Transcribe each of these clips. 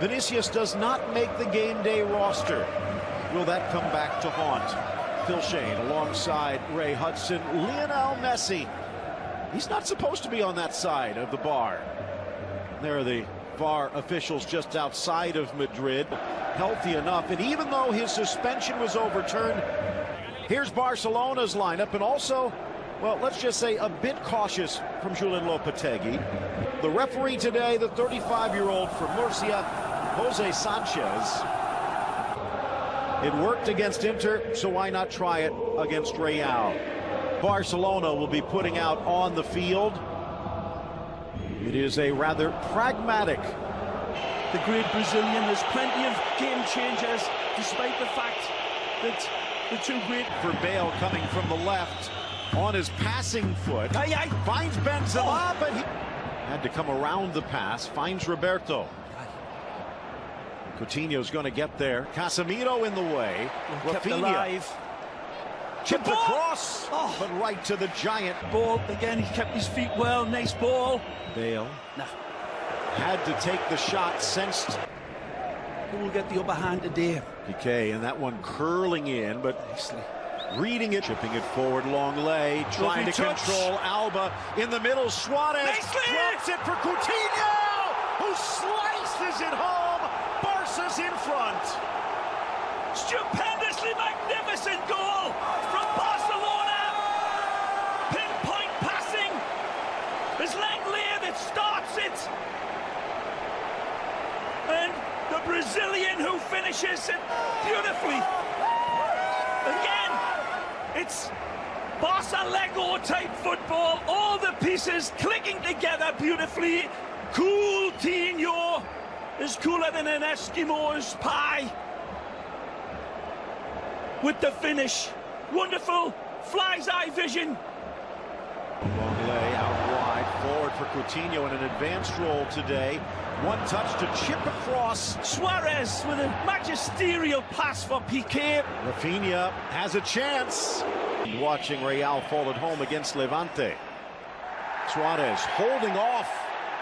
Vinicius does not make the game day roster. Will that come back to haunt Phil Shane alongside Ray Hudson? Lionel Messi. He's not supposed to be on that side of the bar. There are the VAR officials just outside of Madrid, healthy enough. And even though his suspension was overturned, here's Barcelona's lineup, and also, well, let's just say a bit cautious from Julen Lopetegui. The referee today, the 35-year-old from Murcia, Jose Sanchez. It worked against Inter, so why not try it against Real? Barcelona will be putting out on the field. It is a rather pragmatic. The great Brazilian has plenty of game changers, despite the fact that the two great... For Bale coming from the left on his passing foot. Finds Benzema, but he had to come around the pass. Finds Roberto. Coutinho's going to get there. Casemiro in the way. Kept alive. Chipped across, but right to the giant. Ball again. He kept his feet well. Nice ball. Bale had to take the shot. Sensed who will get the upper hand today. Piqué, and that one curling in, but nicely reading it, chipping it forward. Long lay, trying to control Alba in the middle. Suarez drops it for Coutinho, who slices it home. Barca's in front. Stupendously magnificent goal from Barcelona. Pinpoint passing. It's Lenglet that starts it. And the Brazilian who finishes it beautifully. Again, it's Barca Lego type football. All the pieces clicking together beautifully. Coutinho is cooler than an Eskimo's pie. With the finish, wonderful, fly's eye vision. Long lay out wide, forward for Coutinho in an advanced role today. One touch to chip across. Suarez with a magisterial pass for Piqué. Rafinha has a chance. Watching Real fall at home against Levante. Suarez holding off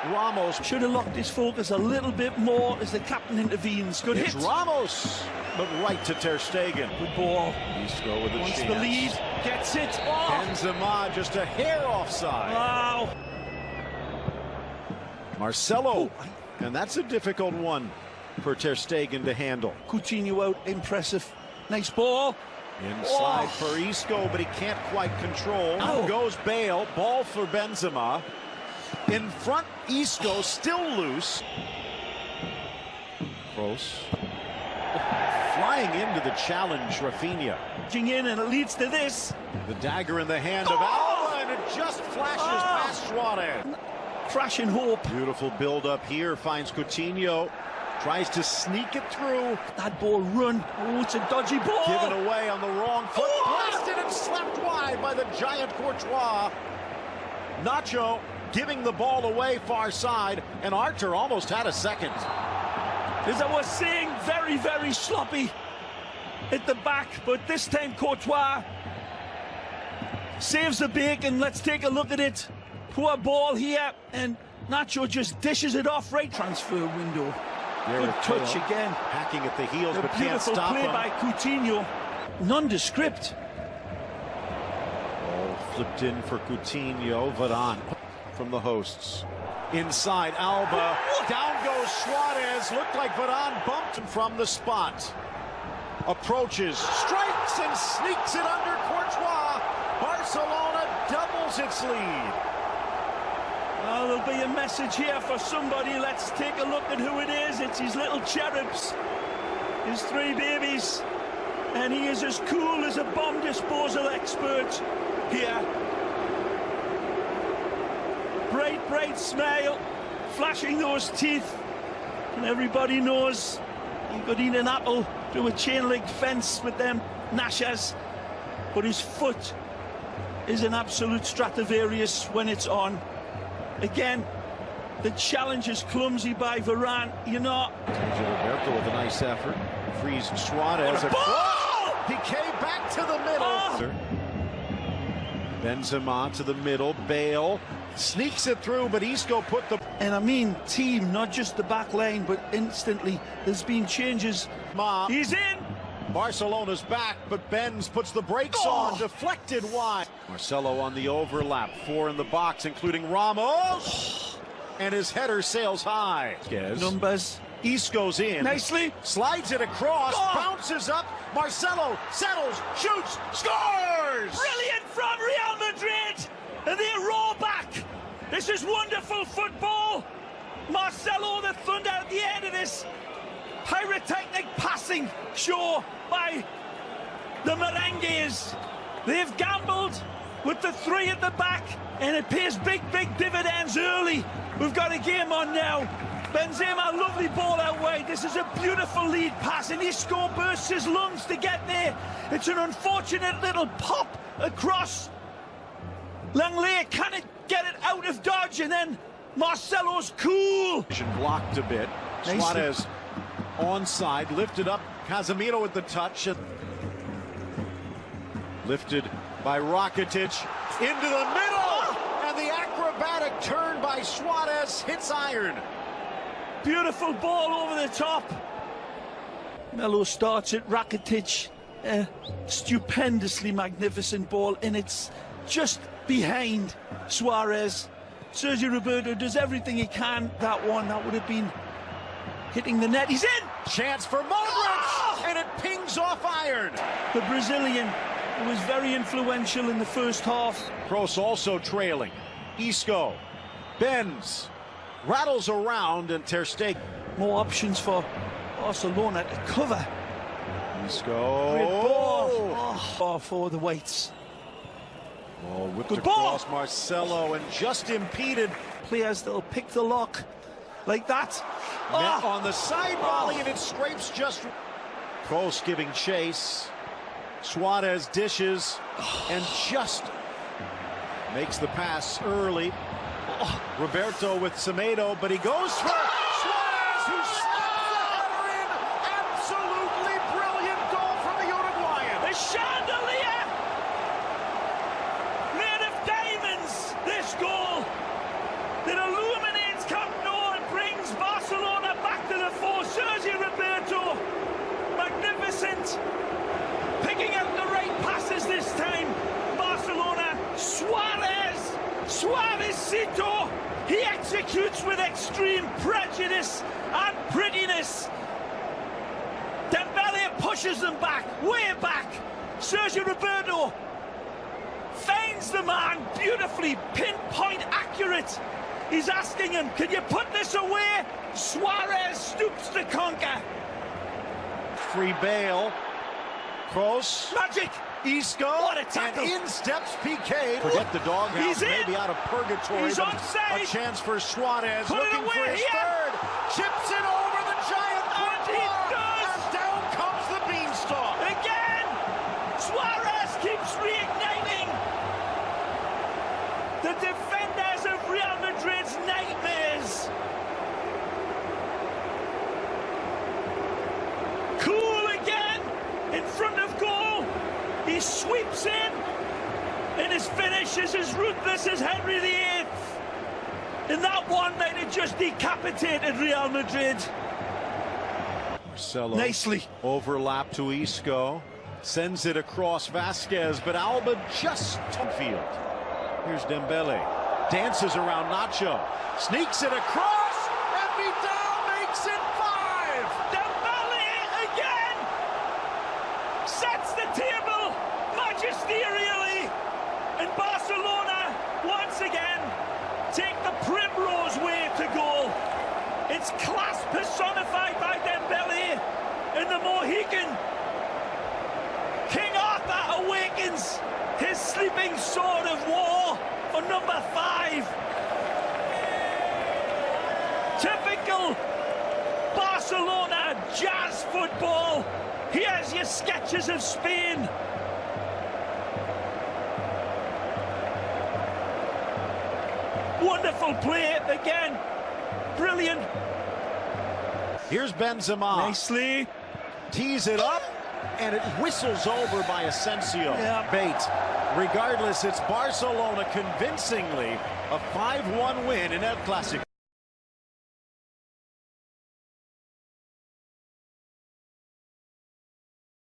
Ramos. Should have locked his focus a little bit more as the captain intervenes. Good hit. Ramos, but right to Ter Stegen. Good ball. Isco with a Wants chance. the lead, gets it. Benzema just a hair offside. Wow. Marcelo, and that's a difficult one for Ter Stegen to handle. Coutinho out, impressive. Nice ball. Inside for Isco, but he can't quite control. Now goes Bale, ball for Benzema. In front, Isco still loose. Close. Flying into the challenge, Rafinha. In, and it leads to this. The dagger in the hand of Alba, and it just flashes past Suarez. Crashing hope. Beautiful build-up here, finds Coutinho. Tries to sneak it through. That ball run. Oh, it's a dodgy ball. Given away on the wrong foot. Blasted and slapped wide by the giant Courtois. Nacho giving the ball away far side, and Arthur almost had a second. As I was saying, very, very sloppy at the back, but this time Courtois saves the bacon. Let's take a look at it. Poor ball here, and Nacho just dishes it off. Right transfer window. Good touch again. Hacking at the heels, but can't stop him. Beautiful play by Coutinho. Nondescript. Ball flipped in for Coutinho. Varane from the hosts. Inside Alba. Down goes Suarez. Looked like Varane bumped him from the spot. Approaches, strikes, and sneaks it under Courtois. Barcelona doubles its lead. Well, there'll be a message here for somebody. Let's take a look at who it is. It's his little cherubs, his three babies. And he is as cool as a bomb disposal expert here. Bright, bright smile, flashing those teeth. And everybody knows you could eat an apple through a chain-link fence with them gnashers. But his foot is an absolute Stradivarius when it's on. Again, the challenge is clumsy by Varane, you know. Roberto with a nice effort. Frees Suarez. Ball! Piqué back to the middle. Benzema to the middle. Bale Sneaks it through, but Isco put the... And I mean team, not just the back line, but instantly there's been changes. He's in! Barcelona's back, but Benz puts the brakes on, deflected wide. Marcelo on the overlap, 4 in the box, including Ramos. And his header sails high. Numbers. Isco's in. Nicely. Slides it across, bounces up. Marcelo settles, shoots, scores! Brilliant from Real Madrid! And they roll back. This is wonderful football. Marcelo, the thunder at the end of this pyrotechnic passing show by the Merengues. They've gambled with the 3 at the back, and it pays big dividends early. We've got a game on now. Benzema, lovely ball out wide. This is a beautiful lead pass, and Isco bursts his lungs to get there. It's an unfortunate little pop across. Langley cannot get it out of dodge, and then Marcelo's cool. Blocked a bit. Suarez onside, lifted up. Casemiro with the touch. Lifted by Rakitic into the middle, and the acrobatic turn by Suarez hits iron. Beautiful ball over the top. Melo starts it. Rakitic, stupendously magnificent ball, and it's just behind Suarez. Sergio Roberto does everything he can. That would have been hitting the net. He's in! Chance for Modric, and it pings off iron. The Brazilian was very influential in the first half. Kroos also trailing. Isco, Benz, rattles around, and Ter Stegen. More options for Barcelona to cover. Isco. Great ball. For the weights. Oh, whipped across Marcelo and just impeded. Players that'll pick the lock like that. Met on the side volley, and it scrapes just. Kroos giving chase. Suarez dishes and just makes the pass early. Roberto with Semedo, but he goes for Suarez, who slaps the header in. Absolutely brilliant goal from the Uruguayan. The chandelier made of diamonds. This goal that illuminates Camp Nou and brings Barcelona back to the fore. Sergio Roberto, magnificent, picking out the right passes this time. Barcelona, Suarezcito, he executes with extreme prejudice and prettiness. Dembele pushes them back, way back. Sergio Roberto finds the man beautifully, pinpoint accurate. He's asking him, can you put this away? Suarez stoops to conquer. Free Bale. Kroos. Magic. Isco. What a tackle. And in steps PK. Forget the doghouse. He's maybe out of purgatory. He's onside. A chance for Suarez. Put looking for his third. Chips it over the giant. And he does. And down comes the beanstalk. Again. Suarez keeps reigniting the defenders of Real Madrid's nightmares. Cool again in front of goal. He sweeps in, and his finish is as ruthless as Henry VIII. And that one might have just decapitated Real Madrid. Marcelo. Nicely. Overlap to Isco. Sends it across Vasquez, but Alba just field. Here's Dembele. Dances around Nacho. Sneaks it across, and Vidal makes it 5. Dembele again sets the table magisterially, and Barcelona once again take the primrose way to goal. It's class personified by Dembele, and the Mohican. King Arthur awakens his sleeping sword of war for number 5. Typical Barcelona jazz football. Here's your sketches of Spain. Wonderful play again. Brilliant. Here's Benzema. Nicely. Tees it up, and it whistles over by Asensio. Yeah. Bate. Regardless, it's Barcelona convincingly a 5-1 win in El Clasico.